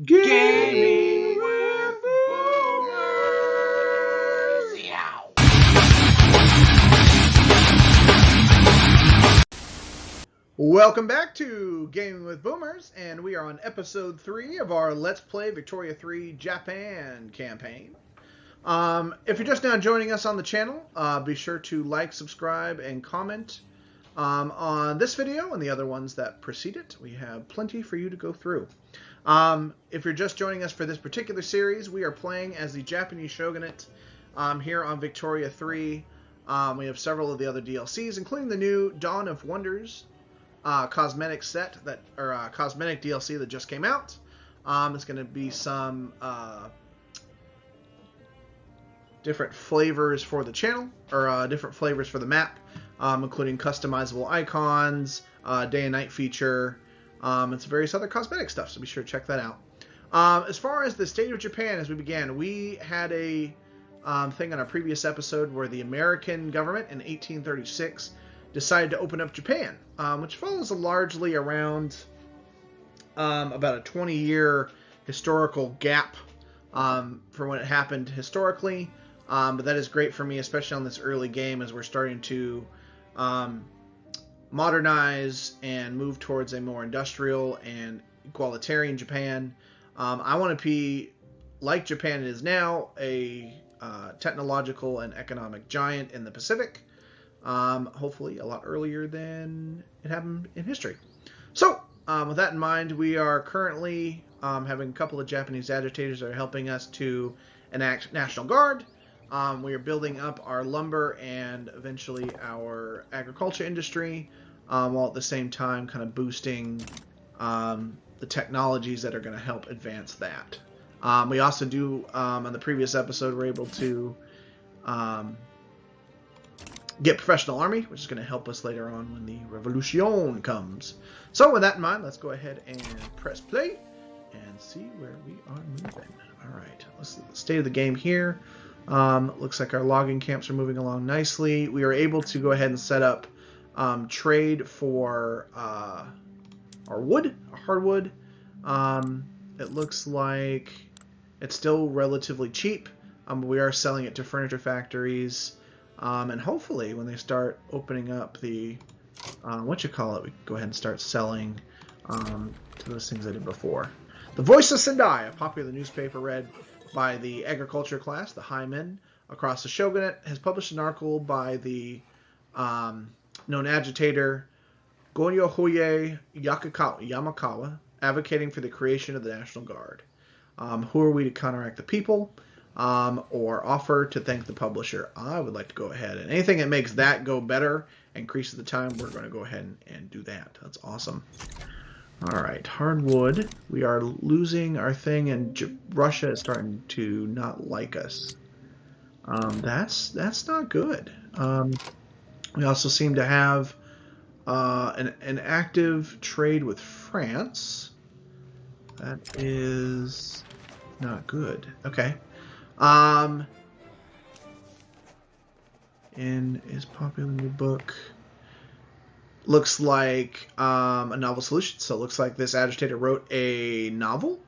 Gaming with Boomers! Yow. Welcome back to Gaming with Boomers, and we are on episode 3 of our Let's Play Victoria 3 Japan campaign. If you're just now joining us on the channel, be sure to like, subscribe, and comment on this video and the other ones that precede it. We have plenty for you to go through. If you're just joining us for this particular series, we are playing as the Japanese shogunate here on Victoria 3. We have several of the other DLCs, including the new Dawn of Wonders cosmetic set cosmetic DLC that just came out. It's going to be some different flavors for the channel, or different flavors for the map, including customizable icons, day and night feature, and some various other cosmetic stuff, so be sure to check that out. As far as the state of Japan as we began, we had a thing on our previous episode where the American government in 1836 decided to open up Japan, which follows largely around about a 20-year historical gap for when it happened historically. But that is great for me, especially on this early game as we're starting to modernize and move towards a more industrial and egalitarian Japan. I want to be, like Japan is now, a technological and economic giant in the Pacific. Hopefully a lot earlier than it happened in history. So, with that in mind, we are currently having a couple of Japanese agitators that are helping us to enact National Guard. We are building up our lumber and eventually our agriculture industry, while at the same time kind of boosting the technologies that are going to help advance that. We also do, on the previous episode, we're able to get professional army, which is going to help us later on when the revolution comes. So with that in mind, let's go ahead and press play and see where we are moving. All right, let's see the state of the game here. Looks like our logging camps are moving along nicely. We are able to go ahead and set up trade for our wood, our hardwood. It looks like it's still relatively cheap. We are selling it to furniture factories. And hopefully when they start opening up the, we go ahead and start selling to those things I did before. The Voice of Sendai, a popular newspaper read by the agriculture class, the Highmen, across the shogunate, has published an article by the known agitator Gonyo-Hoye Yamakawa, advocating for the creation of the National Guard. Who are we to counteract the people? Or offer to thank the publisher? I would like to go ahead, and anything that makes that go better, increases the time, we're going to go ahead and do that. That's awesome. All right, hardwood. We are losing our thing, and Russia is starting to not like us. That's not good. We also seem to have an active trade with France. That is not good. Okay. In his popular new book, looks like a novel solution. So it looks like this agitator wrote a novel,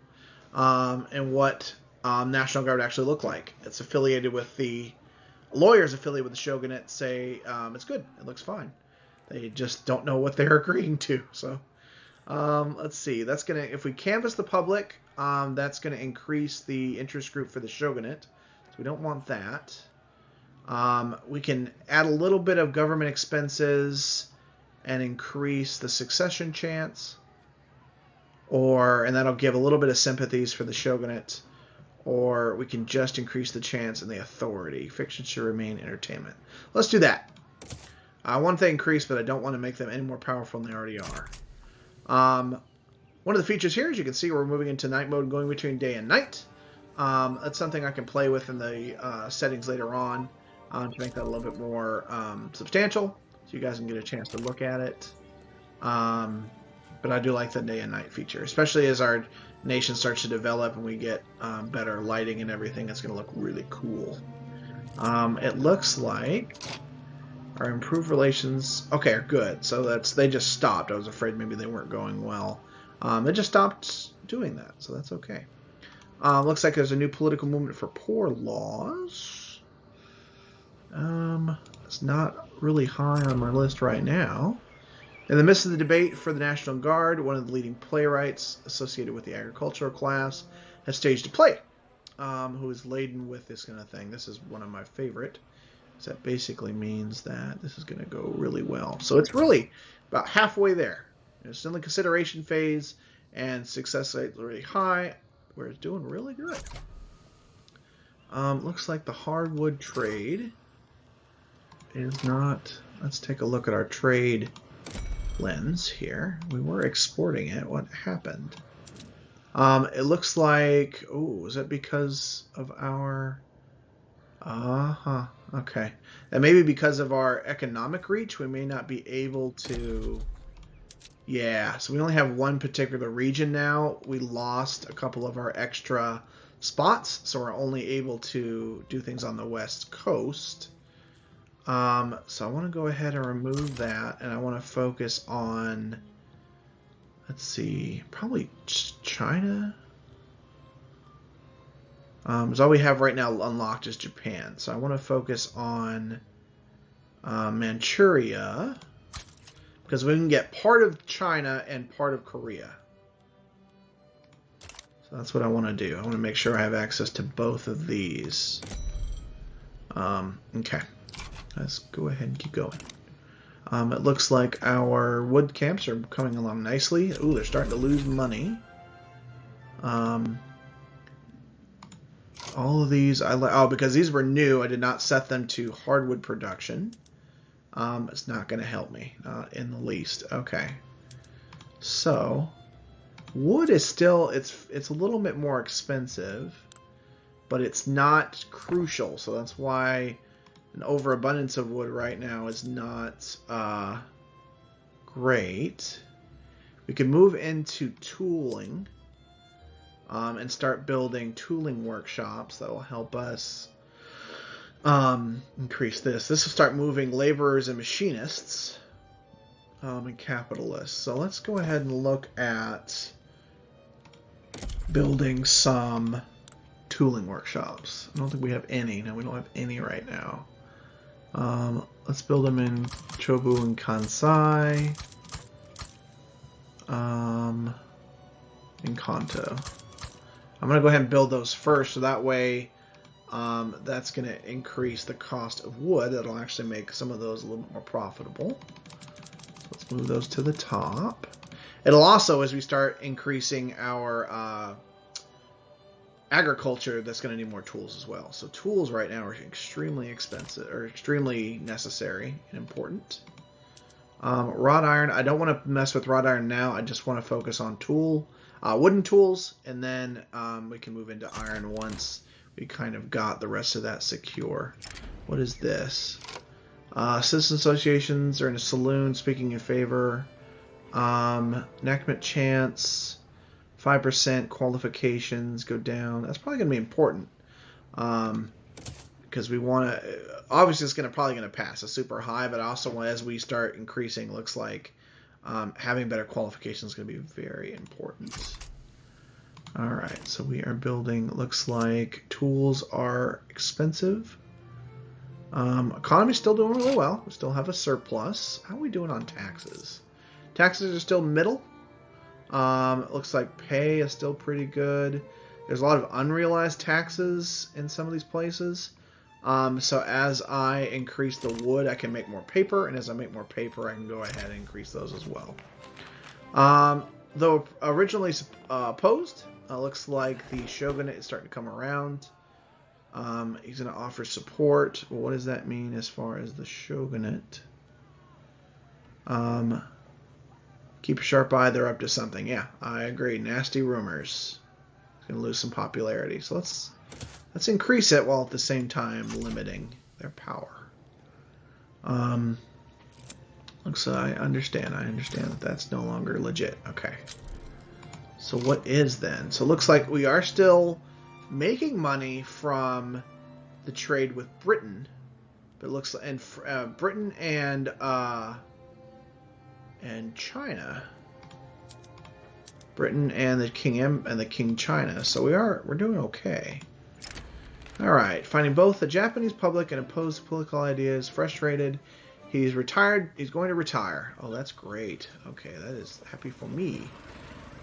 and what National Guard actually look like. It's affiliated with the lawyers affiliated with the shogunate say it's good. It looks fine. They just don't know what they're agreeing to. So let's see. That's gonna, if we canvass the public, that's going to increase the interest group for the shogunate. So we don't want that. We can add a little bit of government expenses and increase the succession chance, and that'll give a little bit of sympathies for the shogunate, or we can just increase the chance and the authority. Fiction should remain entertainment. Let's do that. I want to increase, but I don't want to make them any more powerful than they already are. One of the features here, as you can see, we're moving into night mode, going between day and night. That's something I can play with in the settings later on to make that a little bit more substantial, so you guys can get a chance to look at it. But I do like the day and night feature, especially as our nation starts to develop and we get better lighting and everything. It's going to look really cool. It looks like our improved relations, okay, are good. So they just stopped. I was afraid maybe they weren't going well. It just stopped doing that, so that's okay. Looks like there's a new political movement for poor laws. It's not really high on my list right now. In the midst of the debate for the National Guard, one of the leading playwrights associated with the agricultural class has staged a play, who is laden with this kind of thing. This is one of my favorite. So that basically means that this is going to go really well. So it's really about halfway there. It's still in the consideration phase, and success rate is really high. We're doing really good. Looks like the hardwood trade is not... Let's take a look at our trade lens here. We were exporting it. What happened? It looks like... Oh, is that because of our... Okay. That may be because of our economic reach. We may not be able to... Yeah, so we only have one particular region now. We lost a couple of our extra spots, so we're only able to do things on the west coast. So I want to go ahead and remove that, and I want to focus on, let's see, probably China. Because all we have right now unlocked is Japan. So I want to focus on Manchuria, because we can get part of China and part of Korea. So that's what I want to do. I want to make sure I have access to both of these. Okay. Let's go ahead and keep going. It looks like our wood camps are coming along nicely. Ooh, they're starting to lose money. All of these, because these were new, I did not set them to hardwood production. It's not going to help me, not in the least. Okay. So, wood is still, it's a little bit more expensive, but it's not crucial. So that's why an overabundance of wood right now is not great. We can move into tooling and start building tooling workshops that will help us increase this. This will start moving laborers and machinists and capitalists. So let's go ahead and look at building some tooling workshops. I don't think we have any. No, we don't have any right now. Let's build them in Chobu and Kansai. In Kanto. I'm going to go ahead and build those first, so that way that's going to increase the cost of wood. That'll actually make some of those a little bit more profitable. Let's move those to the top. It'll also, as we start increasing our agriculture, that's going to need more tools as well. So tools right now are extremely expensive, or extremely necessary and important. Wrought iron, I don't want to mess with wrought iron now. I just want to focus on wooden tools, and then we can move into iron once we kind of got the rest of that secure. What is this? Citizen associations are in a saloon speaking in favor. Enactment chance, 5% qualifications go down. That's probably going to be important because we want to. Obviously, it's probably going to pass. It's super high, but also as we start increasing, it looks like having better qualifications is going to be very important. All right, so we are building. Looks like tools are expensive. Economy's still doing really well. We still have a surplus. How are we doing on taxes? Taxes are still middle. It looks like pay is still pretty good. There's a lot of unrealized taxes in some of these places. So as I increase the wood, I can make more paper, and as I make more paper, I can go ahead and increase those as well. Though originally opposed, looks like the shogunate is starting to come around. He's going to offer support. Well, what does that mean as far as the shogunate? Keep a sharp eye. They're up to something. Yeah, I agree. Nasty rumors. It's going to lose some popularity. So let's increase it while at the same time limiting their power. Looks like I understand that that's no longer legit. Okay. So what is then? So it looks like we are still making money from the trade with Britain, but it looks like Britain and China. Britain and the King China. So we're doing okay. All right, finding both the Japanese public and opposed to political ideas frustrated. He's retired. He's going to retire. Oh, that's great. Okay, that is happy for me.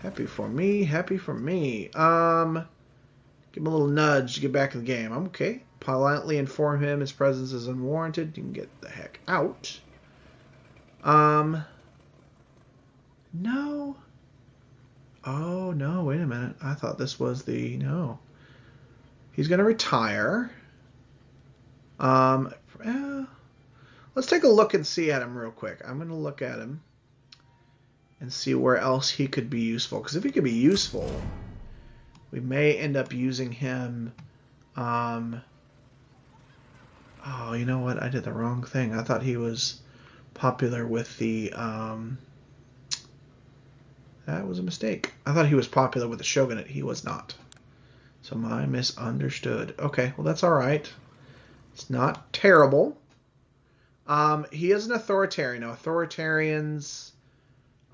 Happy for me. Happy for me. Give him a little nudge to get back in the game. I'm okay. Politely inform him his presence is unwarranted. You can get the heck out. No. Oh, no, wait a minute. I thought this was the... No. He's going to retire. Let's take a look and see at him real quick. I'm going to look at him and see where else he could be useful. Because if he could be useful, we may end up using him... oh, you know what? I did the wrong thing. I thought he was popular with the... That was a mistake. I thought he was popular with the shogunate. He was not. So I misunderstood. Okay, well that's all right. It's not terrible. He is an authoritarian. Now, authoritarians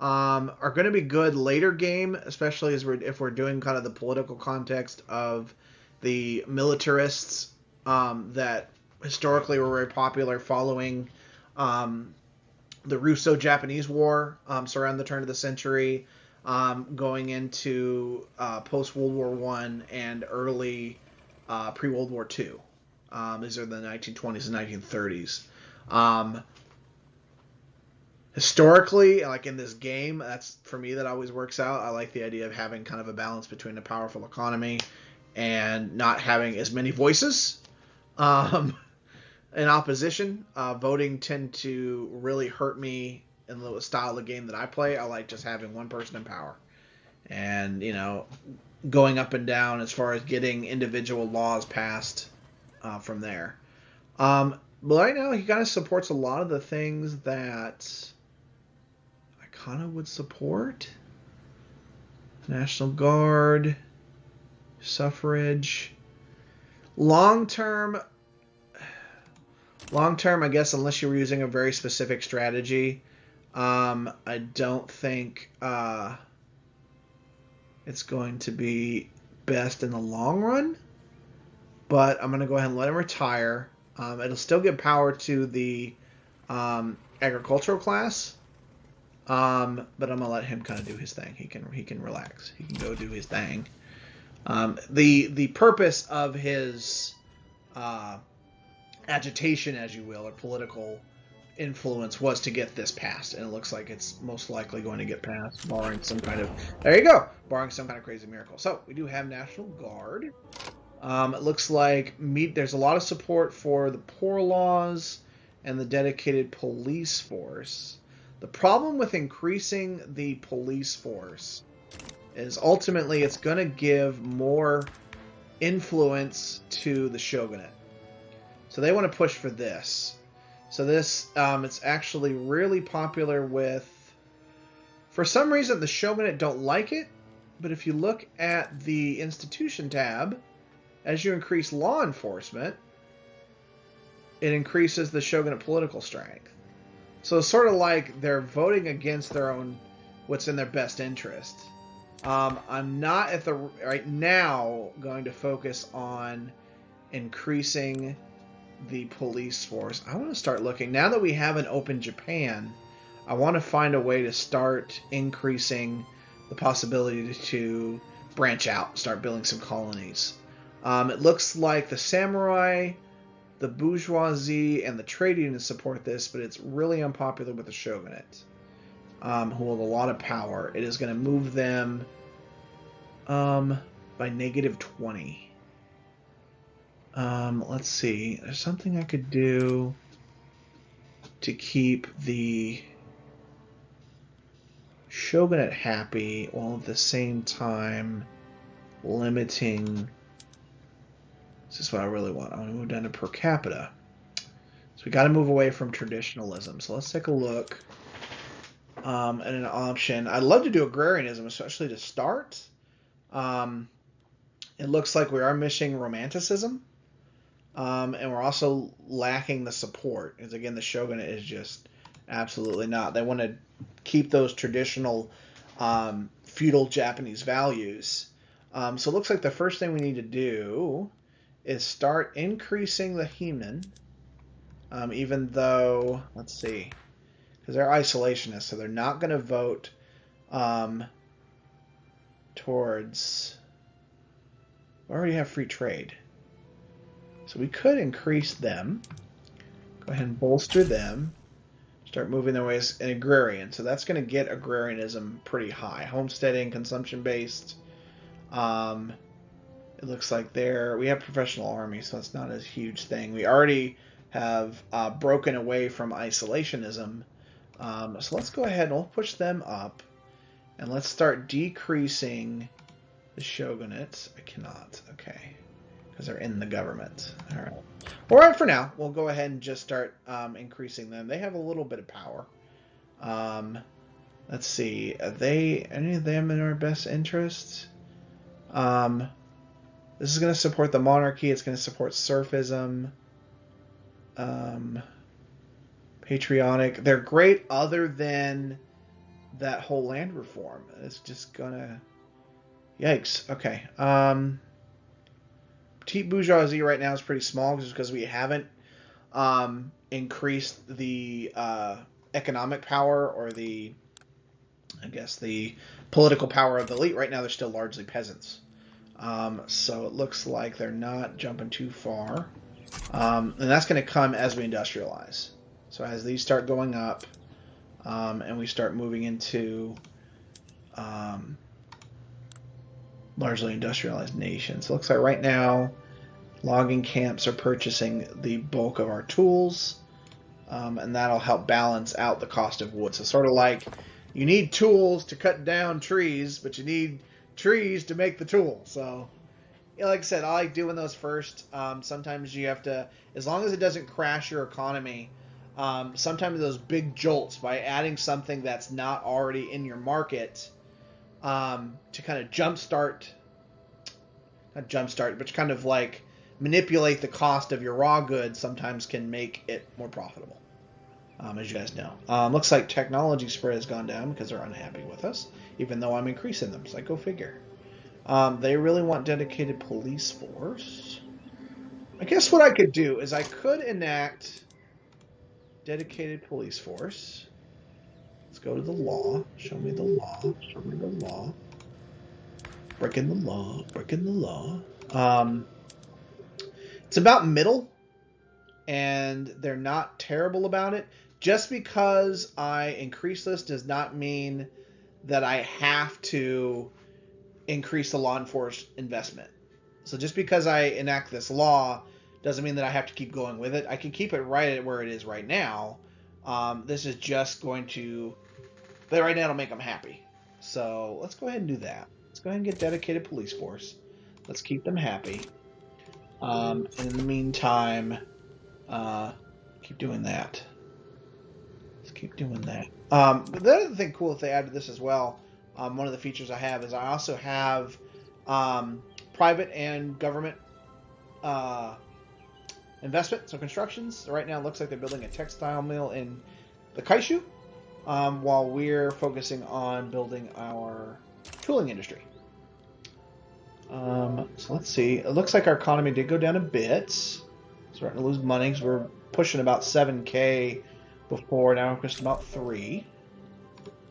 are going to be good later game, especially if we're doing kind of the political context of the militarists that historically were very popular following the Russo-Japanese War, so around the turn of the century. Going into post-World War I and early pre-World War II. These are the 1920s and 1930s. Historically, like in this game, that's for me that always works out. I like the idea of having kind of a balance between a powerful economy and not having as many voices in opposition. Voting tend to really hurt me in the style of game that I play. I like just having one person in power and, going up and down as far as getting individual laws passed from there. But right now he kind of supports a lot of the things that I kind of would support. National Guard, suffrage. Long term, I guess, unless you were using a very specific strategy, I don't think it's going to be best in the long run, but I'm going to go ahead and let him retire. It'll still give power to the agricultural class, but I'm going to let him kind of do his thing. He can relax. He can go do his thing. The purpose of his agitation, as you will, or political influence was to get this passed, and it looks like it's most likely going to get passed, barring some kind of crazy miracle. So we do have National Guard. It looks like there's a lot of support for the poor laws and the dedicated police force. The problem with increasing the police force is ultimately it's going to give more influence to the shogunate. So they want to push for this. So this, it's actually really popular with, for some reason, the shogunate don't like it, but if you look at the institution tab, as you increase law enforcement, it increases the shogunate political strength. So it's sort of like they're voting against their own, what's in their best interest. I'm not right now going to focus on increasing the police force. I want to start looking, now that we have an open Japan, I want to find a way to start increasing the possibility to branch out, start building some colonies. It looks like the samurai, the bourgeoisie, and the trade unions support this, but it's really unpopular with the shogunate, who have a lot of power. It is going to move them by -20. Let's see. There's something I could do to keep the shogunate happy while at the same time limiting. This is what I really want. I want to move down to per capita. So we got to move away from traditionalism. So let's take a look at an option. I'd love to do agrarianism, especially to start. It looks like we are missing romanticism. And we're also lacking the support. Because again, the shogunate is just absolutely not. They want to keep those traditional feudal Japanese values. So it looks like the first thing we need to do is start increasing the Heeman, even though, let's see, because they're isolationists, so they're not going to vote towards... We already have free trade. So we could increase them. Go ahead and bolster them. Start moving their ways in agrarian. So that's going to get agrarianism pretty high. Homesteading, consumption-based. It looks like we have professional army, so it's not a huge thing. We already have broken away from isolationism. So let's go ahead and we'll push them up. And let's start decreasing the shogunates. I cannot. Okay. Because they're in the government. All right. All right, for now, we'll go ahead and just start increasing them. They have a little bit of power. Let's see. Are any of them in our best interests? This is going to support the monarchy. It's going to support serfism. Patriotic. They're great other than that whole land reform. It's just going to... Yikes. Okay. Petite bourgeoisie right now is pretty small just because we haven't increased the economic power or the political power of the elite. Right now they're still largely peasants. So it looks like they're not jumping too far. And that's going to come as we industrialize. So as these start going up and we start moving into largely industrialized nations. So it looks like right now logging camps are purchasing the bulk of our tools, and that'll help balance out the cost of wood. So sort of like you need tools to cut down trees, but you need trees to make the tool. So like I said, I like doing those first. Sometimes you have to, as long as it doesn't crash your economy, sometimes those big jolts by adding something that's not already in your market to kind of not jumpstart, but kind of like manipulate the cost of your raw goods sometimes can make it more profitable, as you guys know. Looks like technology spread has gone down because they're unhappy with us, even though I'm increasing them, so go figure. They really want dedicated police force. I guess what I could do is I could enact dedicated police force. Let's go to the law. Show me the law. Show me the law. Breaking the law. Breaking the law. It's about middle, and they're not terrible about it. Just because I increase this does not mean that I have to increase the law enforcement investment. So just because I enact this law doesn't mean that I have to keep going with it. I can keep it right at where it is right now. This is just going to... But right now it'll make them happy. So let's go ahead and do that. Let's go ahead and get dedicated police force. Let's keep them happy. And in the meantime, keep doing that. Let's keep doing that. But the other thing cool if they add to this as well, one of the features I have is I also have private and government investment, so constructions. So right now it looks like they're building a textile mill in the Kaishu, while we're focusing on building our tooling industry. So let's see. It looks like our economy did go down a bit. Starting to lose money because we're pushing about 7K before. Now we're pushing about 3.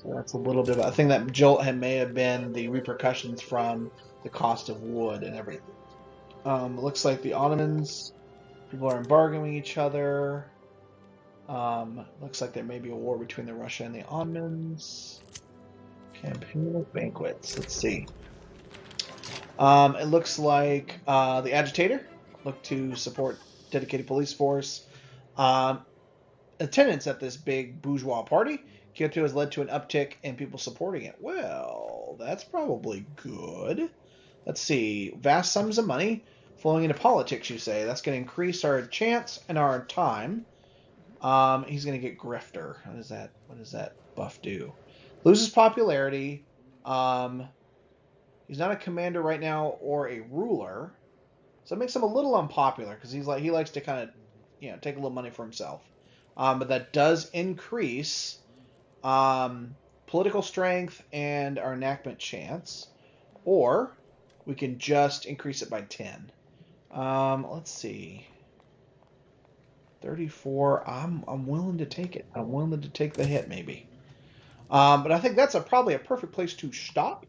So that's a little bit. I think that jolt may have been the repercussions from the cost of wood and everything. It looks like the Ottomans, people are embargoing each other. Looks like there may be a war between the Russia and the Ottomans. Campaign of banquets. Let's see. It looks like the agitator looked to support dedicated police force. Attendance at this big bourgeois party, Kyoto has led to an uptick in people supporting it. Well, that's probably good. Let's see. Vast sums of money flowing into politics, you say. That's going to increase our chance and our time. He's going to get Grifter. What does that buff do? Loses popularity. He's not a commander right now or a ruler. So it makes him a little unpopular because he likes to kind of, take a little money for himself. But that does increase political strength and our enactment chance, or we can just increase it by 10. Let's see. 34. I'm willing to take it. I'm willing to take the hit, maybe. But I think that's probably a perfect place to stop.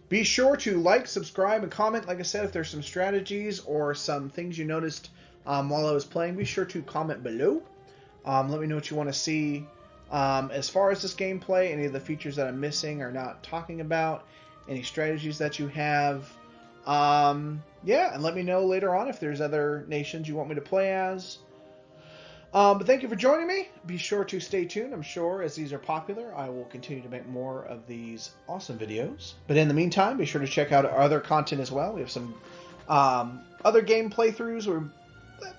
Be sure to like, subscribe, and comment. Like I said, if there's some strategies or some things you noticed while I was playing, be sure to comment below. Let me know what you want to see as far as this gameplay, any of the features that I'm missing or not talking about, any strategies that you have. Yeah, and let me know later on if there's other nations you want me to play as. But thank you for joining me. Be sure to stay tuned. I'm sure as these are popular, I will continue to make more of these awesome videos. But in the meantime, be sure to check out our other content as well. We have some other game playthroughs. We're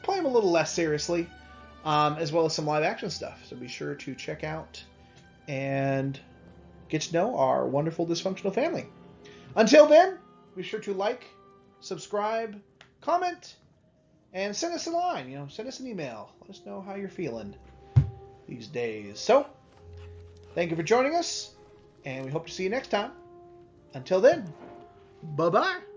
playing a little less seriously, as well as some live action stuff. So be sure to check out and get to know our wonderful dysfunctional family. Until then, be sure to like, subscribe, comment, and send us a line, send us an email. Let us know how you're feeling these days. So, thank you for joining us, and we hope to see you next time. Until then, bye-bye.